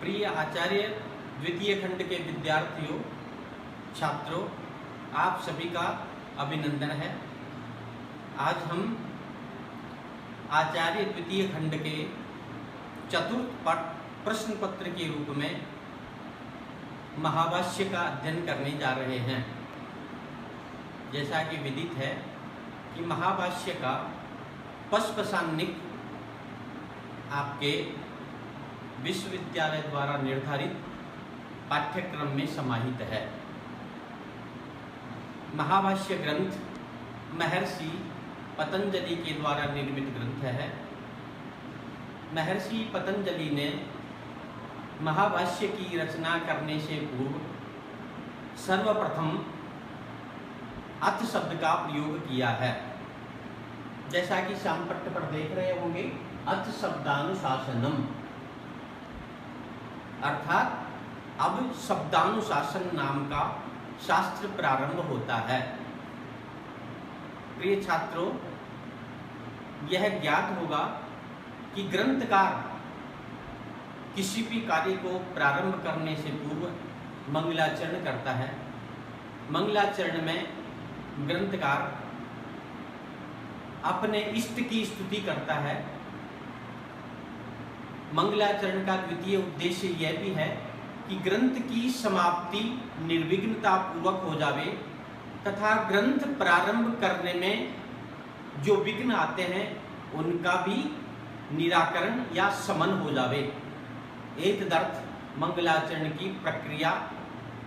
प्रिय आचार्य द्वितीय खंड के विद्यार्थियों, छात्रों, आप सभी का अभिनंदन है। आज हम आचार्य द्वितीय खंड के चतुर्थ प्रश्न पत्र के रूप में महाभाष्य का अध्ययन करने जा रहे हैं। जैसा कि विदित है कि महाभाष्य का पश्पसान्निक आपके विश्वविद्यालय द्वारा निर्धारित पाठ्यक्रम में समाहित है। महाभाष्य ग्रंथ महर्षि पतंजलि के द्वारा निर्मित ग्रंथ है। महर्षि पतंजलि ने महाभाष्य की रचना करने से पूर्व सर्वप्रथम अथ शब्द का प्रयोग किया है। जैसा कि शामपट्ट पर देख रहे होंगे, अथ शब्दानुशासनम, अर्थात अब शब्दानुशासन नाम का शास्त्र प्रारंभ होता है। प्रिय छात्रों, यह ज्ञात होगा कि ग्रंथकार किसी भी कार्य को प्रारंभ करने से पूर्व मंगलाचरण करता है। मंगलाचरण में ग्रंथकार अपने इष्ट की स्तुति करता है। मंगलाचरण का द्वितीय उद्देश्य यह भी है कि ग्रंथ की समाप्ति निर्विघ्नता पूर्वक हो जावे तथा ग्रंथ प्रारंभ करने में जो विघ्न आते हैं उनका भी निराकरण या शमन हो जावे। एतदर्थ मंगलाचरण की प्रक्रिया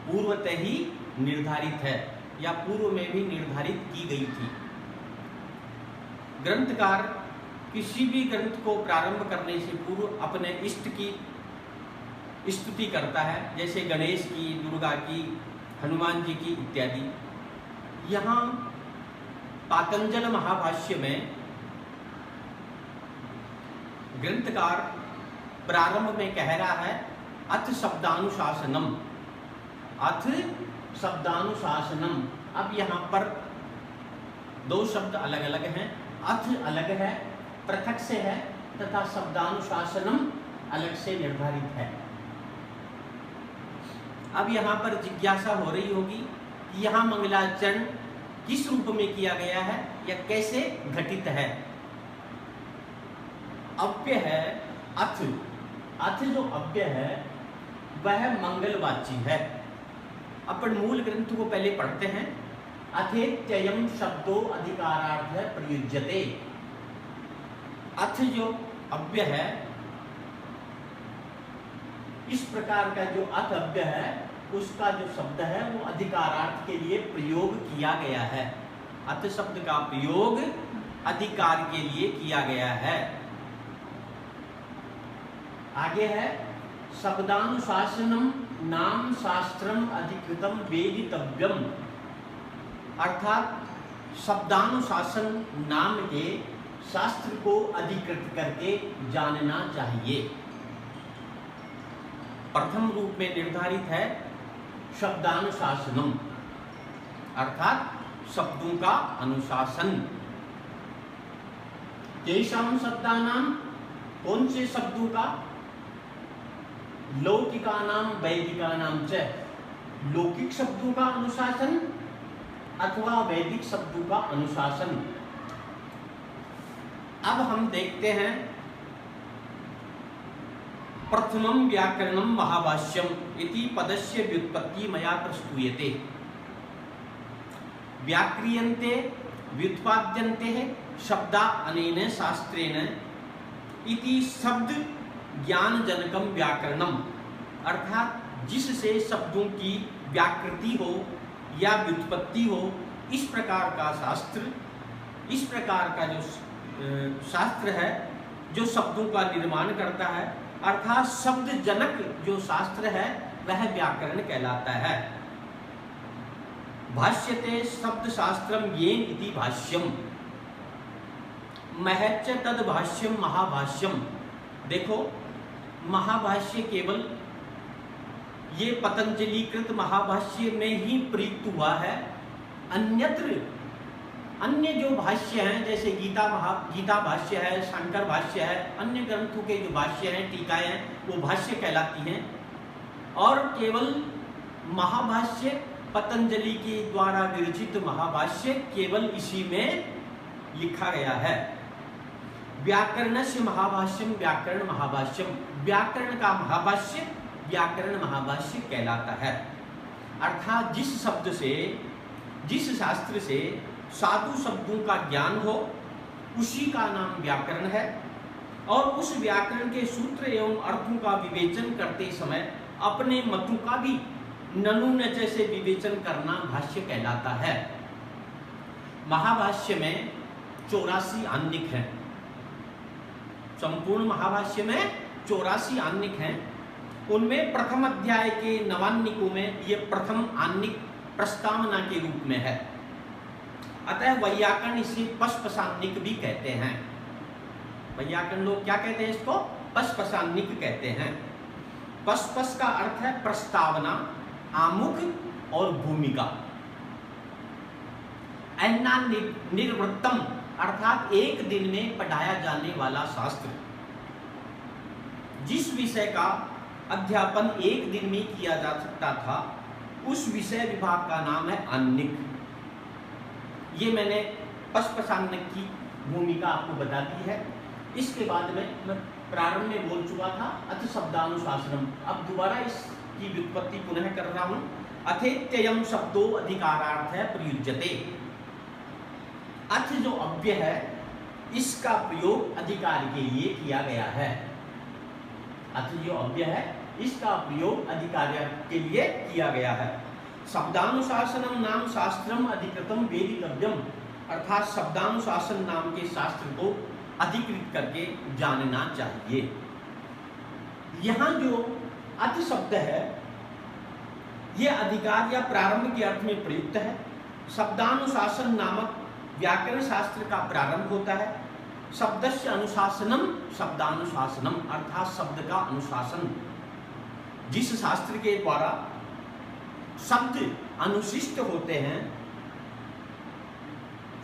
पूर्वतः ही निर्धारित है या पूर्व में भी निर्धारित की गई थी। ग्रंथकार किसी भी ग्रंथ को प्रारंभ करने से पूर्व अपने इष्ट की स्तुति करता है, जैसे गणेश की, दुर्गा की, हनुमान जी की इत्यादि। यहाँ पातंजल महाभाष्य में ग्रंथकार प्रारंभ में कह रहा है अथ शब्दानुशासनम, अथ शब्दानुशासनम। अब यहाँ पर दो शब्द अलग अलग हैं। अथ अलग है, पृथक से है, तथा शब्दानुशासनम अलग से निर्धारित है। अब यहाँ पर जिज्ञासा हो रही होगी कि यहाँ मंगलाचरण किस रूप में किया गया है या कैसे घटित है। अव्यय है अथ, अथ जो अव्यय है वह मंगलवाची है। अपन मूल ग्रंथ को पहले पढ़ते हैं। अथेत्ययम शब्दो अधिकारार्थ प्रयुज्यते। अथ जो अव्यय है, इस प्रकार का जो अथ अव्यय है उसका जो शब्द है वो अधिकारार्थ के लिए प्रयोग किया गया है। अथ शब्द का प्रयोग अधिकार के लिए किया गया है। आगे है शब्दानुशासनम नाम शास्त्रम अधिकृतम वेदितव्यम, अर्थात शब्दानुशासन नाम के शास्त्र को अधिकृत करके जानना चाहिए। प्रथम रूप में निर्धारित है शब्दानुशासनम, अर्थात शब्दों का अनुशासन। केषां शब्दानाम, कौन से शब्दों का? लौकिकानाम वैदिकानाम च, लौकिक शब्दों का अनुशासन अथवा वैदिक शब्दों का अनुशासन। अब हम देखते हैं प्रथमं व्याकरणं महाभाष्यम इति पदस्य व्युत्पत्ति मया प्रस्तूयते। व्याक्रियन्ते व्युत्पाद्यन्ते शब्दा अनेन शास्त्रेण इति शब्द ज्ञान जनकम व्याकरणम, अर्थात जिससे शब्दों की व्याकृति हो या व्युत्पत्ति हो, इस प्रकार का शास्त्र, इस प्रकार का जो शास्त्र है जो शब्दों का निर्माण करता है, अर्थात शब्द जनक जो शास्त्र है वह व्याकरण कहलाता है। भाष्यते शब्द शास्त्रम येन इति भाष्यम महच्च तद भाष्यम महाभाष्यम। देखो, महाभाष्य केवल ये पतंजलिकृत महाभाष्य में ही प्रयुक्त हुआ है, अन्यत्र अन्य जो भाष्य हैं, जैसे गीता भाष्य है, शंकर भाष्य है, अन्य ग्रंथों के जो भाष्य हैं, टीकाएं हैं, वो भाष्य कहलाती हैं। और केवल महाभाष्य, पतंजलि के द्वारा विरचित महाभाष्य, केवल इसी में लिखा गया है। व्याकरणस्य महाभाष्यम व्याकरण महाभाष्यम, व्याकरण का महाभाष्य व्याकरण महाभाष्य कहलाता है। अर्थात जिस शब्द से, जिस शास्त्र से साधु शब्दों का ज्ञान हो, उसी का नाम व्याकरण है। और उस व्याकरण के सूत्र एवं अर्थों का विवेचन करते समय अपने मतों का भी ननु नचे से विवेचन करना भाष्य कहलाता है। महाभाष्य में 84 आन्निक हैं। संपूर्ण महाभाष्य में 84 आन्निक हैं। उनमें प्रथम अध्याय के नवान्निकों में ये प्रथम आन्निक प्रस्तावना के रूप में है। अतः वैयाकरण इसे पशपशान्निक भी कहते हैं। वैयाकरण लोग क्या कहते हैं? इसको पशपशान्निक कहते हैं। पशपश का अर्थ है प्रस्तावना, आमुख और भूमिका। अन्ना निर्वृत्तम अर्थात एक दिन में पढ़ाया जाने वाला शास्त्र। जिस विषय का अध्यापन एक दिन में किया जा सकता था, उस विषय विभाग का नाम है आन्निक। ये मैंने पशपशान्निक की भूमिका आपको बता दी है। इसके बाद में मैं प्रारंभ में बोल चुका था अथ शब्दानुशासनम। अब दोबारा इसकी व्युत्पत्ति पुनः कर रहा हूं। अथेत्ययम शब्दो अधिकारार्थ है प्रयुज्यते। अथ जो अव्यय है, इसका प्रयोग अधिकार के लिए किया गया है। अथ जो अव्यय है, इसका प्रयोग अधिकार के लिए किया गया है। शब्दानुशासनम नाम शास्त्रम अधिकृतम वेदितव्यम, अर्थात शब्दानुशासन नाम के शास्त्र को अधिकृत करके जानना चाहिए। यहां जो अथ शब्द है, यह अधिकार या प्रारंभ के अर्थ में प्रयुक्त है। शब्दानुशासन नामक व्याकरण शास्त्र का प्रारंभ होता है। शब्दस्य अनुशासनम शब्दानुशासनम, अर्थात शब्द का अनुशासन। जिस शास्त्र के द्वारा शब्द अनुशिष्ट होते हैं,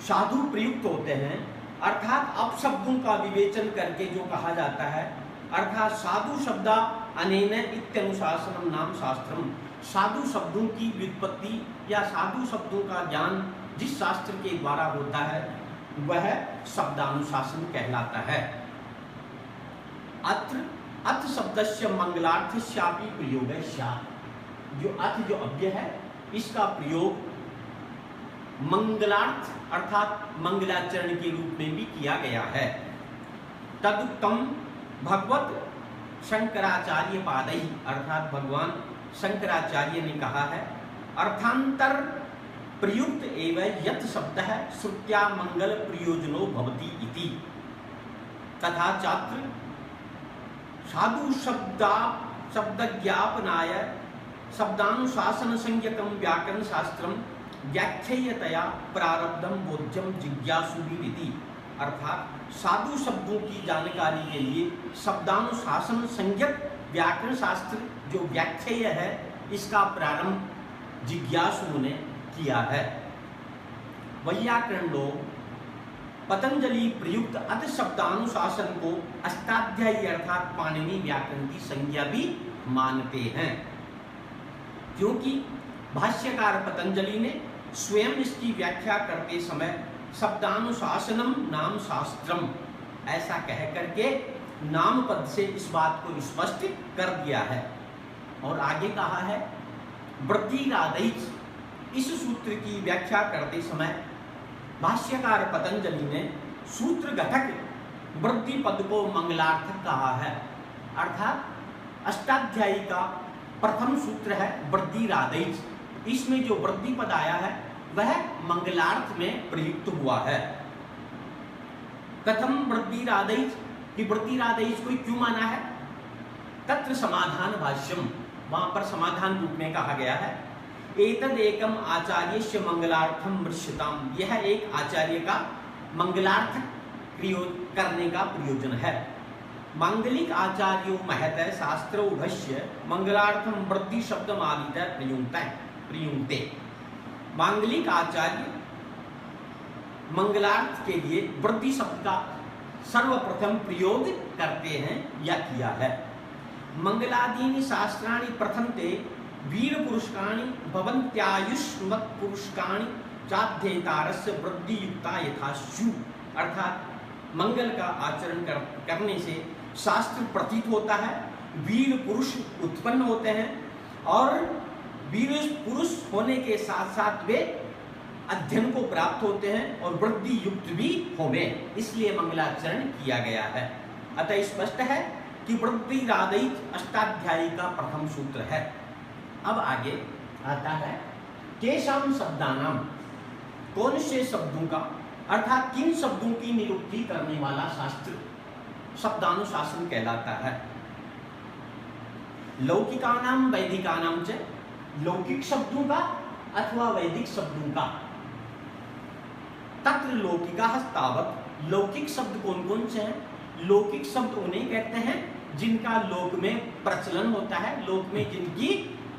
साधु प्रयुक्त होते हैं, अर्थात अपशब्दों का विवेचन करके जो कहा जाता है, अर्थात साधु शब्दा अनेन इत्यनुशासनम नाम शास्त्रम। साधु शब्दों की व्युत्पत्ति या साधु शब्दों का ज्ञान जिस शास्त्र के द्वारा होता है, वह शब्दानुशासन कहलाता है। अत्र अथ शब्दस्य मंगलार्थस्यापि प्रयोग स्यात्। जो अथ जो अव्यय है, इसका प्रयोग मंगलार्थ अर्थात मंगलाचरण के रूप में भी किया गया है। तदुक्तम भगवत शंकराचार्य पादै, अर्थात भगवान शंकराचार्य ने कहा है, अर्थांतर प्रयुक्त एवं यत् शब्द है श्रुत्या मंगल प्रयोजनो भवति इति। तथा चात्र साधु शब्द ज्ञापनाय शब्दानुशासन संज्ञकम व्याकरण शास्त्रम व्याख्यतया प्रारब्धम बोध्यम जिज्ञासुभिरिति। अर्थात साधु शब्दों की जानकारी के लिए शब्दानुशासन संज्ञक व्याकरण शास्त्र जो व्याख्येय है, इसका प्रारंभ जिज्ञासुओं ने किया है। वैयाकरण लोग पतंजलि प्रयुक्त अथ शब्दानुशासन को अष्टाध्यायी अर्थात पाणिनि व्याकरण की संज्ञा भी मानते हैं, क्योंकि भाष्यकार पतंजलि ने स्वयं इसकी व्याख्या करते समय शब्दानुशासनम नाम शास्त्रम ऐसा कह करके नाम पद से इस बात को स्पष्ट कर दिया है। और आगे कहा है वृद्धिरादैच। इस सूत्र की व्याख्या करते समय भाष्यकार पतंजलि ने सूत्र घटक वृद्धि पद को मंगलार्थक कहा है। अर्थात अष्टाध्यायी का प्रथम सूत्र है वृद्धिरादैच। इसमें जो वृद्धि पद आया है, वह मंगलार्थ में प्रयुक्त हुआ है। कथम वृद्धिरादैच, कि वृद्धिरादैच को क्यों माना है? तत्र समाधान भाष्यम, वहां पर समाधान रूप में कहा गया है, एतद एकम आचार्यस्य मंगलार्थम मृष्यताम। यह एक आचार्य का मंगलार्थ करने का प्रयोजन है। मांगलिक आचार्यो महत शास्त्रो भष्य मंगलार्थम वृद्धि शब्द मादित प्रयुक्ते। मांगलिक आचार्य मंगलार्थ के लिए वृद्धि शब्द का सर्वप्रथम प्रयोग करते हैं या किया है। मंगलादीनि शास्त्राणि प्रथमते वीर पुरुषकाणि भवन्त्यायुष्मत् पुरुषकाणि चाध्येतारस्य वृद्धि युक्ता यथाशु। अर्थात मंगल का आचरण करने से शास्त्र प्रतीत होता है, वीर पुरुष उत्पन्न होते हैं और वीर पुरुष होने के साथ साथ वे अध्ययन को प्राप्त होते हैं और वृद्धि युक्त भी होवे, इसलिए मंगलाचरण किया गया है। अतः स्पष्ट है कि वृद्धि राधित अष्टाध्यायी का प्रथम सूत्र है। अब आगे आता है केशाम शब्दानाम, कौन से शब्दों का अर्थात किन शब्दों की निरुक्ति करने वाला शास्त्र शब्दानुशासन कहलाता है। लौकिकानाम वैदिकानाम च, लौकिक शब्दों का अथवा वैदिक शब्दों का। तत्र लौकिका तावत, लौकिक शब्द कौन कौन से हैं? लौकिक शब्द उन्हें कहते हैं जिनका लोक में प्रचलन होता है, लोक में जिनकी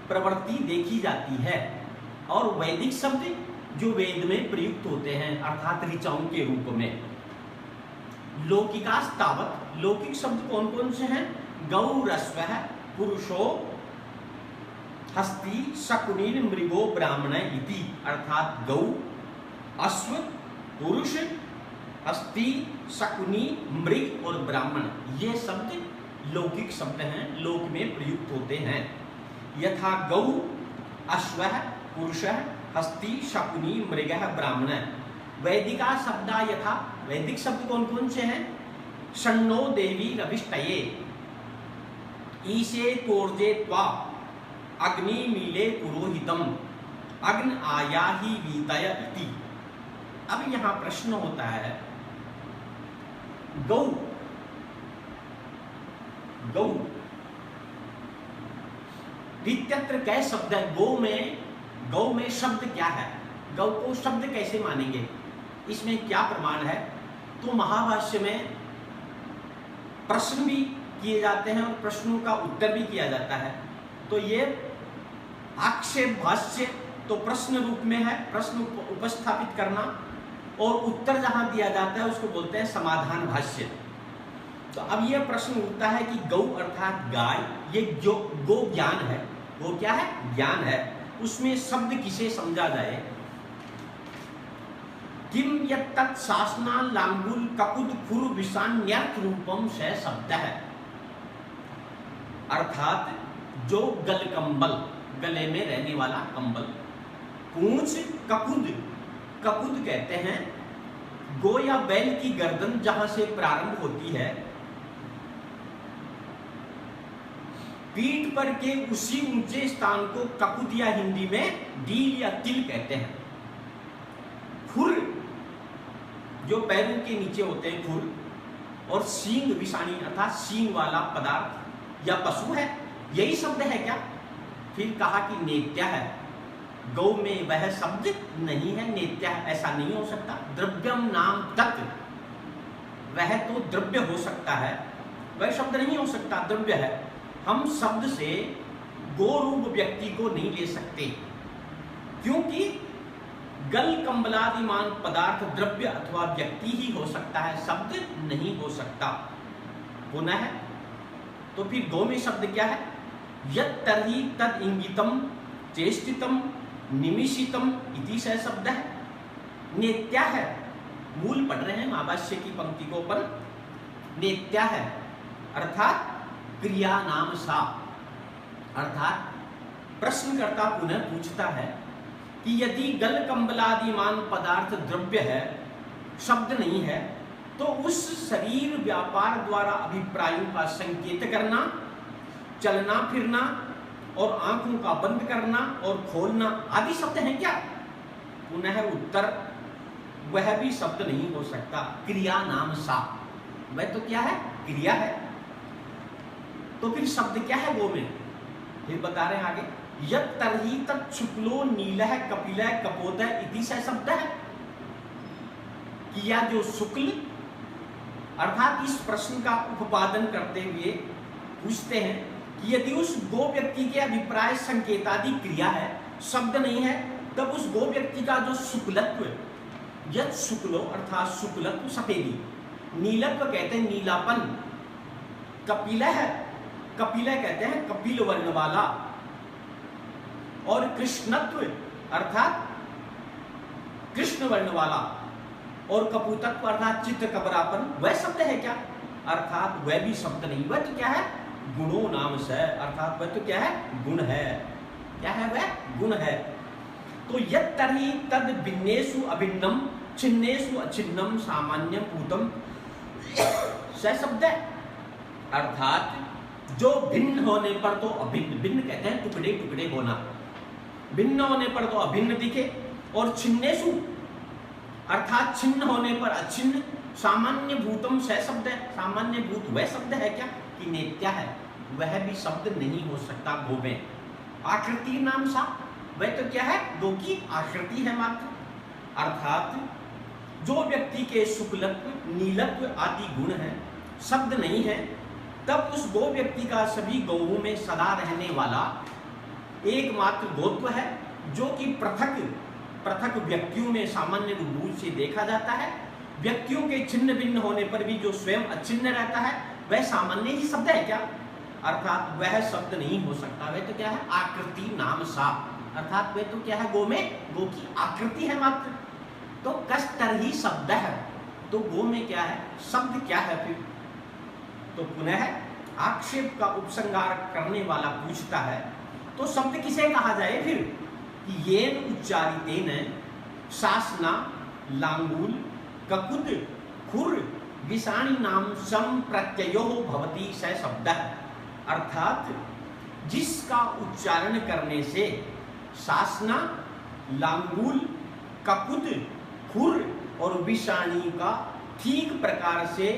प्रवृत्ति देखी जाती है। और वैदिक शब्द जो वेद में प्रयुक्त होते हैं अर्थात ऋचाओं के रूप में। लौकिका तावत, लौकिक शब्द कौन कौन से हैं? गौ रस्व, पुरुषो, हस्ती, शकुनी, मृगो, ब्राह्मण इति। अर्थात गौ, अश्व, पुरुष, हस्ती, शकुनी, मृग और ब्राह्मण, ये शब्द लौकिक शब्द हैं, लोक में प्रयुक्त होते हैं। यथा गौ, अश्व, पुरुष, हस्ती, शकुनी, मृग, ब्राह्मण। वैदिका शब्दा यथा, वैदिक शब्द कौन कौन से हैं? षण्णो देवी रविष्टये, ईशे तोर्जे त्वा, अग्नि मीले पुरोहितम, अग्न आयाहि वीतय इति। अब यहां प्रश्न होता है, गौ, गौ इत्यत्र कै शब्द है? गौ में शब्द क्या है? गौ को शब्द कैसे मानेंगे? इसमें क्या प्रमाण है? तो महाभाष्य में प्रश्न भी किए जाते हैं और प्रश्नों का उत्तर भी किया जाता है। तो ये आक्षेप भाष्य तो प्रश्न रूप में है, प्रश्न उपस्थापित करना, और उत्तर जहां दिया जाता है उसको बोलते हैं समाधान भाष्य। तो अब यह प्रश्न उठता है कि गौ अर्थात गाय, ये जो गो ज्ञान है, वो क्या है? ज्ञान है, उसमें शब्द किसे समझा जाए? किम यत्तत् शासना लांगुल ककुद खुर विषान्यर्थ रूपम से शब्द है। अर्थात जो गल कंबल, गले में रहने वाला कंबल, पूंछ, ककुद, ककुद कहते हैं गो या बैल की गर्दन जहां से प्रारंभ होती है, पीठ पर के उसी ऊंचे स्थान को ककुद या हिंदी में डील या तिल कहते हैं। खुर जो पैरों के नीचे होते हैं खुर, और सींग विषाणी अर्थात सींग वाला पदार्थ या पशु है, यही शब्द है क्या? फिर कहा कि नेत्या है, गौ में वह शब्द नहीं है, नेत्या ऐसा नहीं हो सकता। द्रव्यम नाम तत्, वह तो द्रव्य हो सकता है, वह शब्द नहीं हो सकता, द्रव्य है। हम शब्द से गो रूप व्यक्ति को नहीं ले सकते, क्योंकि गल कंबलादिमान पदार्थ द्रव्य अथवा व्यक्ति ही हो सकता है, शब्द नहीं हो सकता। पुनः तो फिर गो में शब्द क्या है? यत् तर्हि तद इंगितम चेष्टितम निमिषितम इति से शब्द है। नेत्या है, मूल पढ़ रहे हैं महाभाष्य की पंक्ति को पर, नेत्या है अर्थात क्रिया नाम सा। अर्थात प्रश्नकर्ता पुनः पूछता है कि यदि गल कंबलादिमान पदार्थ द्रव्य है, शब्द नहीं है, तो उस शरीर व्यापार द्वारा अभिप्रायों का संकेत करना, चलना फिरना और आंखों का बंद करना और खोलना आदि शब्द हैं क्या? पुनः उत्तर, वह भी शब्द नहीं हो सकता। क्रिया नाम सा, वह तो क्या है? क्रिया है। तो फिर शब्द क्या है गो में? फिर बता रहे हैं आगे, यत् तर्हि तत् शुक्लो नीलः कपिलः कपोतः इति से शब्द है। किया जो शुक्ल, अर्थात इस प्रश्न का उपादन करते हुए पूछते हैं कि यदि उस गो व्यक्ति के अभिप्राय संकेतादि क्रिया है, शब्द नहीं है, तब उस गो व्यक्ति का जो शुक्लत्व यत् शुक्लो अर्थात शुक्लत्व सफेदी, नीलत्व कहते हैं नीलापन, कपिलः कपिलः कहते हैं कपिल वर्ण वाला, और कृष्णत्व अर्थात कृष्ण वर्ण वाला, और कपूतत्व अर्थात चित्त कबरापन, वह शब्द है क्या? अर्थात वह भी शब्द नहीं, वह तो क्या है? गुणों नाम से, अर्थात वह तो क्या है? गुण है। क्या है वह? गुण है। तो यत् तर्हि तद भिन्नेषु अभिन्नम छिन्नेषु अछिन्नम सामान्य भूतम स शब्द है, अर्थात जो भिन्न होने पर तो अभिन्न, भिन्न कहते हैं टुकड़े टुकड़े होना, भिन्न होने पर तो अभिन्न दिखे, और छिन्नेषु अर्थात छिन्न होने पर अछिन्न, सामान्य भूतम स शब्द है, सामान्य भूत वह शब्द है क्या? कि नित्य है, वह भी शब्द नहीं हो सकता गो में। आकृति नाम सा, वह तो क्या है? गो की आकृति है मात्र, अर्थात जो व्यक्ति के शुक्लत्व नीलत्व आदि गुण हैं, शब्द नहीं है, तब उस गो व्यक्ति का सभी गौओं में सदा रहने वाला एकमात्र गोत्व है, जो कि पृथक पृथक व्यक्तियों में सामान्य रूप से देखा जाता है। व्यक्तियों के छिन्न भिन्न होने पर भी जो स्वयं अछिन्न रहता है, वह सामान्य ही शब्द है क्या? अर्थात वह शब्द नहीं हो सकता, वह तो क्या है? आकृति नाम सा, अर्थात वह तो क्या है? गो में गो की आकृति है मात्र। तो कस्तर ही शब्द है, तो गो में क्या है? शब्द क्या है फिर? तो पुनः आक्षेप का उपसंहार करने वाला पूछता है, तो शब्द किसे कहा जाए फिर? कि येन उच्चारितेन शासना लांगूल ककुद खुर विषाणी नाम सम प्रत्ययो भवति स शब्द, अर्थात जिसका उच्चारण करने से शासना लांगूल ककुद खुर और विषाणी का ठीक प्रकार से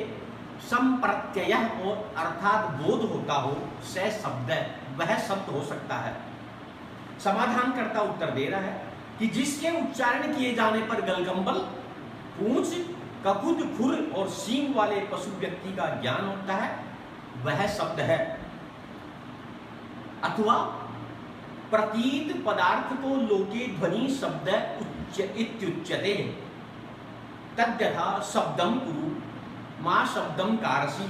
संप्रत्यय और अर्थात बोध होता हो, स शब्द, वह शब्द हो सकता है। समाधान करता उत्तर दे रहा है कि जिसके उच्चारण किए जाने पर गलगंबल, पूंछ, ककुद, खुर और सींग वाले पशु व्यक्ति का ज्ञान होता है, वह शब्द है। अथवा प्रतीत पदार्थ को लोके ध्वनि शब्द इत्युच्यते, तद्यथा शब्दम कुरु मां शब्दम कारसी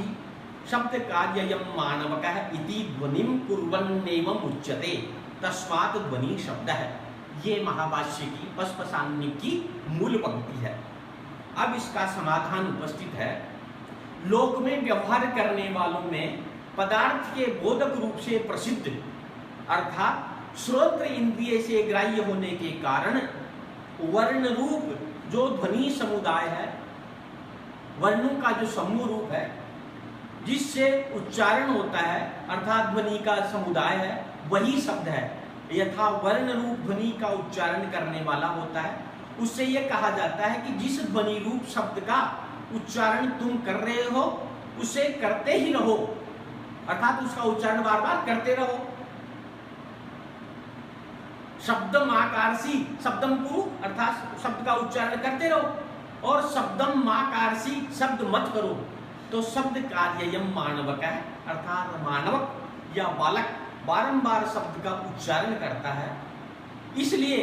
शब्द कार्ययम मानवकः इति ध्वनिम कुर्वन्नेवम उच्यते, तस्मात् ध्वनि शब्द है। ये महाभाष्य की पस्पशान्य की मूल पंक्ति है। अब इसका समाधान उपस्थित है। लोक में व्यवहार करने वालों में पदार्थ के बोधक रूप से प्रसिद्ध, अर्थात श्रोत्र इंद्रिय से ग्राह्य होने के कारण वर्ण रूप जो ध्वनि समुदाय है, वर्णों का जो समूह रूप है जिससे उच्चारण होता है, अर्थात ध्वनि का समुदाय है, वही शब्द है। यथा वर्ण रूप ध्वनि का उच्चारण करने वाला होता है, उससे यह कहा जाता है कि जिस ध्वनि रूप शब्द का उच्चारण तुम कर रहे हो, उसे करते ही रहो, अर्थात उसका उच्चारण बार बार करते रहो। शब्दम आकारसी शब्दम कुरु, अर्थात शब्द का उच्चारण करते रहो, और शब्दम आकारसी शब्द मत करो। तो शब्द कार्ययम मानवक है, अर्थात मानवक या बालक बारंबार शब्द का उच्चारण करता है, इसलिए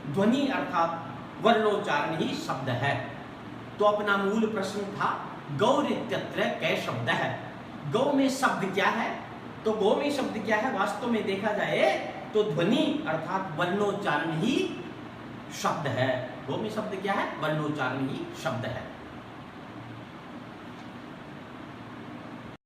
ध्वनि अर्थात वर्णोच्चारण ही शब्द है। तो अपना मूल प्रश्न था गौर इत्यत्र कै शब्द है, गौ में शब्द क्या है? तो गौ में शब्द क्या है? वास्तव में देखा जाए तो ध्वनि अर्थात वर्णोच्चारण ही शब्द है। गौ में शब्द क्या है? वर्णोच्चारण ही शब्द है।